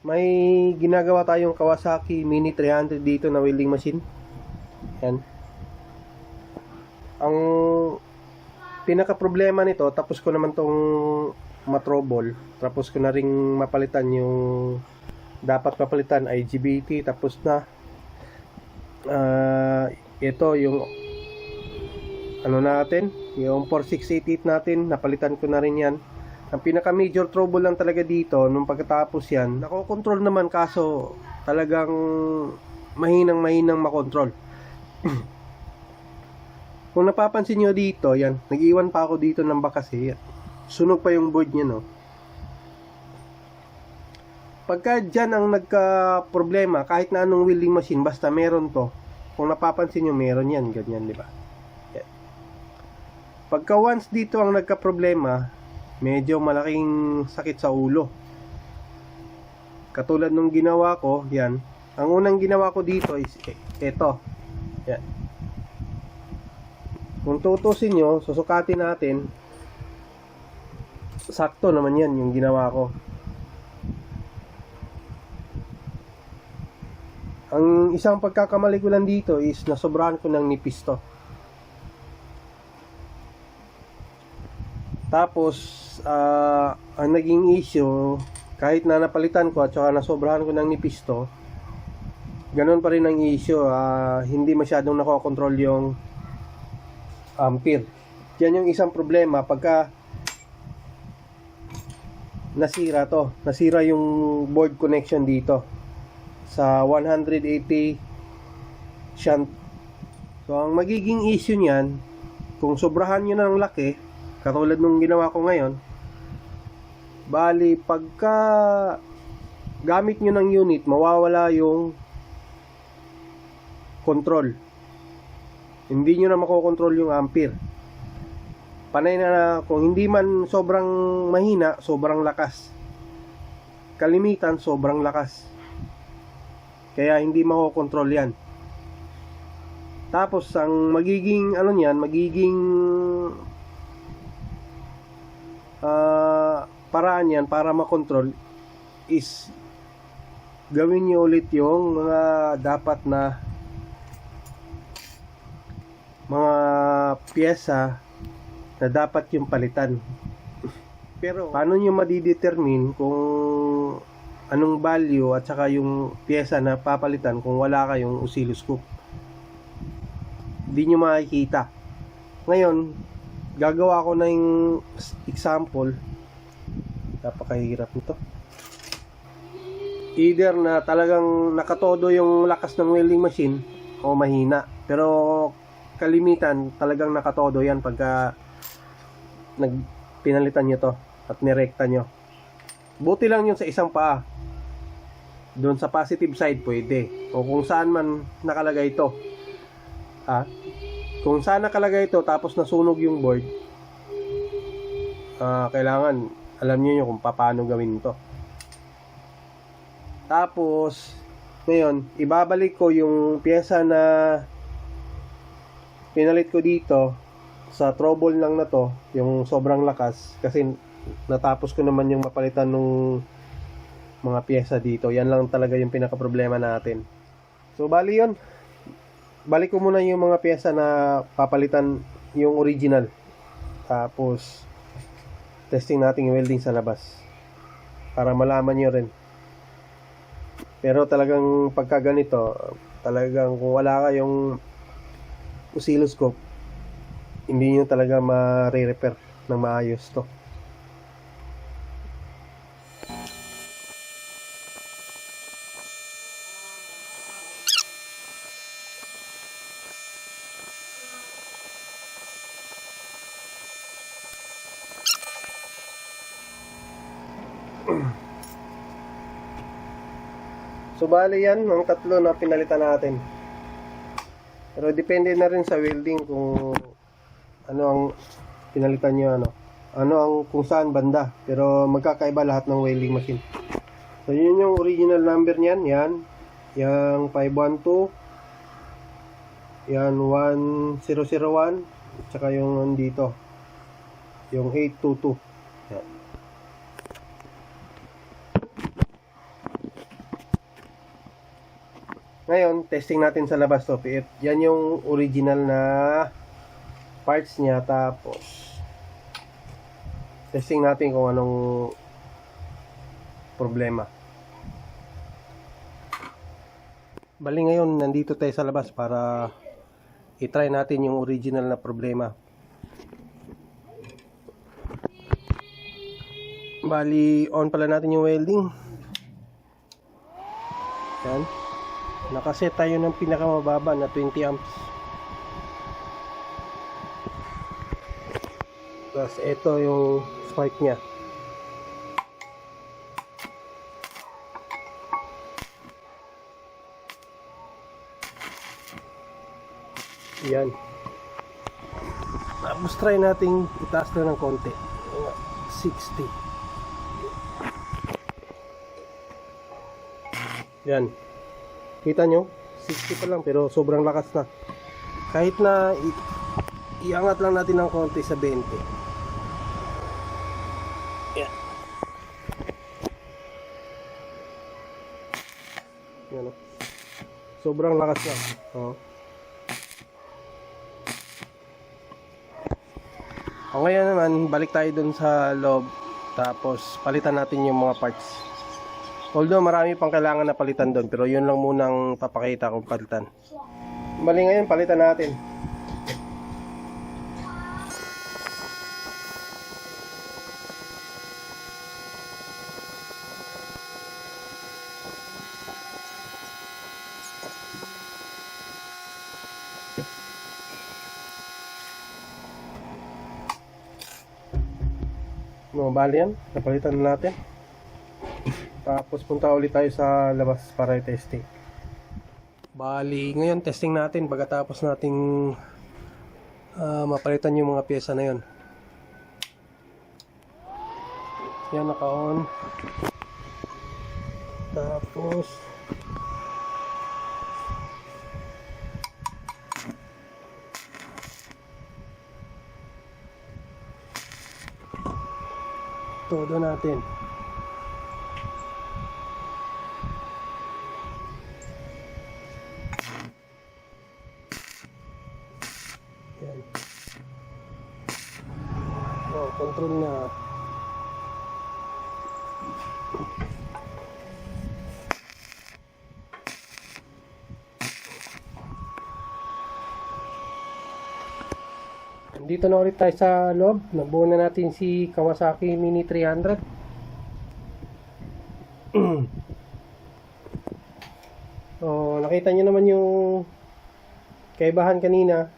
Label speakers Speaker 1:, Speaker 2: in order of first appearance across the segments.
Speaker 1: May ginagawa tayong Kawasaki Mini 300 dito na welding machine. Yan. Ang pinaka problema nito, tapos ko naman tong matrobol, tapos ko na ring mapalitan yung dapat mapalitan, IGBT, tapos na. Ito yung ano natin, yung 4688 natin, napalitan ko na rin yan. Ang pinaka major trouble lang talaga dito nung pagkatapos yan, nakokontrol naman, kaso talagang mahinang makontrol. Kung napapansin nyo dito, yan, nag-iwan pa ako dito ng bakas eh. Sunog pa yung board niya, no. Pagka dyan ang nagka-problema, kahit na anong welding machine, basta meron to. Kung napapansin nyo, meron yan, ganyan, di ba? Yan. Pagka once dito ang nagka-problema, medyo malaking sakit sa ulo. Katulad nung ginawa ko, yan. Ang unang ginawa ko dito is ito. Yan. Kung tutusin nyo, susukatin natin. Sakto naman yan yung ginawa ko. Ang isang pagkakamali ko lang dito is nasobrahan ko ng nipis to. Tapos ang naging issue, kahit na napalitan ko at saka nasobrahan ko ng nipis to, ganun pa rin ang issue. Hindi masyadong nakokontrol yung ampere. Yan yung isang problema pagka nasira to. Nasira yung board connection dito sa 180 shunt. So ang magiging issue niyan, kung sobrahan nyo ng laki, katulad nung ginawa ko ngayon, bali pagka gamit nyo ng unit, mawawala yung control. Hindi nyo na makokontrol yung ampere. Panay na kung hindi man sobrang mahina, sobrang lakas. Kalimitan, sobrang lakas. Kaya hindi makokontrol yan. Tapos ang magiging ano niyan, magiging paraan yan para makontrol is gawin nyo ulit yung mga dapat na mga pyesa na dapat yung palitan. Pero paano nyo madidetermine kung anong value at saka yung pyesa na papalitan kung wala kayong oscilloscope? Hindi nyo makikita. Ngayon, gagawa ko na yung example. Napakahirap nito. Either na talagang nakatodo yung lakas ng welding machine o mahina. Pero kalimitan talagang nakatodo yan pagka pinalitan nyo to at nirekta nyo. Buti lang yun sa isang paa. Doon sa positive side pwede. O kung saan man nakalagay ito. Kung saan nakalagay ito tapos nasunog yung board, kailangan alam niyo kung paano gawin ito. Tapos ngayon, ibabalik ko yung pyesa na pinalit ko dito sa trouble lang na to, yung sobrang lakas, kasi natapos ko naman yung mapalitan ng mga pyesa dito. Yan lang talaga yung pinaka problema natin. So bali yun, balik ko muna yung mga pyesa na papalitan, yung original. Tapos testing natin yung welding sa labas para malaman nyo rin. Pero talagang pagka ganito, talagang kung wala kayong oscilloscope, hindi nyo talaga ma-repair ng maayos to. So bali yan ang tatlo na pinalitan natin. Pero depende na rin sa welding kung ano ang pinalitan nyo, ano ang kung saan banda. Pero magkakaiba lahat ng welding machine. So yun yung original number niyan, yan. Yang 512, yan 1001, tsaka yung dito, yung 822. Yan. Ngayon, testing natin sa labas to. Yan yung original na parts niya. Tapos, testing natin kung anong problema. Bali ngayon, nandito tayo sa labas para i-try natin yung original na problema. Bali, on pala natin yung welding. Yan. Nakaset tayo ng pinakamababa na 20 amps. Tapos ito yung spark nya. Yan. Tapos try nating itaas na ng konti. 60. Yan. Kita nyo? 60 pa lang pero sobrang lakas na. Kahit na iangat lang natin ng konti sa 20. Yan. Yan. Sobrang lakas na. Oh. O ngayon naman, balik tayo dun sa loob. Tapos palitan natin yung mga parts. Although marami pang kailangan na palitan doon, pero yun lang munang papakita kung palitan. Bali ngayon, palitan natin. No, bali yan, napalitan na natin. Tapos punta ulit tayo sa labas para i-testing. Bali, ngayon testing natin pagkatapos nating mapalitan yung mga pyesa na yun. Yan, naka-on. Tapos todo natin. Yan. Oh, control na. Dito na ulit tayo sa loob. Nabuo na natin si Kawasaki Mini 300. Oh, nakita nyo naman yung kaibahan kanina.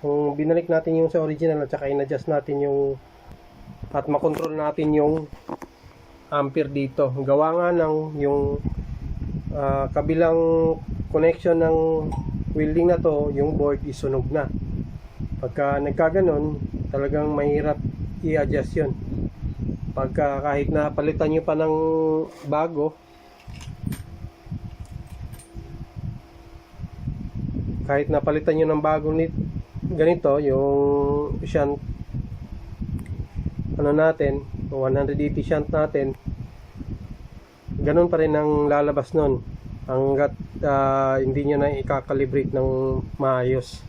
Speaker 1: Kung binalik natin yung sa original at saka in-adjust natin yung at makontrol natin yung ampere dito. Gawa nga ng yung kabilang connection ng welding na to, yung board is sunog na. Pagka nagkaganon, talagang mahirap i-adjust yun. Pagka kahit na palitan nyo pa ng bago, kahit na palitan nyo ng bago ganito, yung shunt ano natin, 180 shunt natin, ganun pa rin ang lalabas nun hanggat hindi nyo na i-calibrate ng maayos.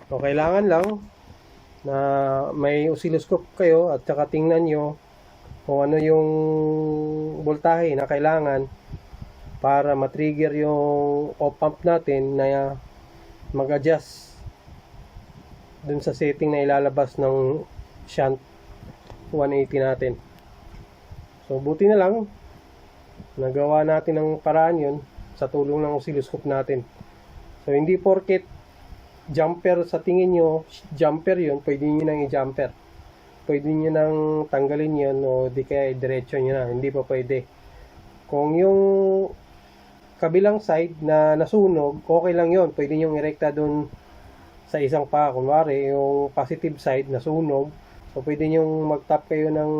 Speaker 1: So kailangan lang na may oscilloscope kayo at saka tingnan nyo kung ano yung voltahe na kailangan para matrigger yung off pump natin na mag-adjust dun sa setting na ilalabas ng shunt 180 natin. So buti na lang nagawa natin ng paraan yun sa tulong ng oscilloscope natin. So hindi porket jumper sa tingin nyo, jumper yun, pwede nyo nang i-jumper. Pwede nyo nang tanggalin yun o di kaya diretso nyo na. Hindi pa pwede. Kung yung kabilang side na nasunog, okay lang yun. Pwede nyo i-rekta dun sa isang pa. Kunwari, yung positive side nasunog. So pwede nyo mag-tap kayo ng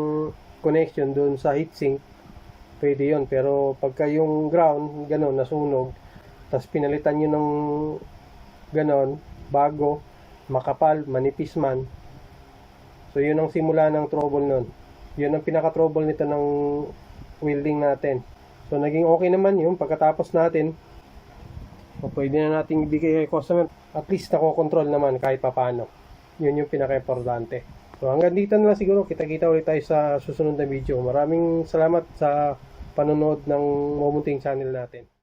Speaker 1: connection dun sa heatsink. Pwede yun. Pero pagka yung ground, ganon, nasunog, tapos pinalitan nyo ng ganon, bago, makapal, manipis man. So yun ang simula ng trouble nun. Yun ang pinaka-trouble nito ng welding natin. So naging okay naman yun. Pagkatapos natin, o pwede na nating ibigay kay customer. At least nakokontrol naman kahit papaano. Yun yung pinaka-importante. So hanggang dito na lang siguro. Kita-kita ulit tayo sa susunod na video. Maraming salamat sa panonood ng Momunting channel natin.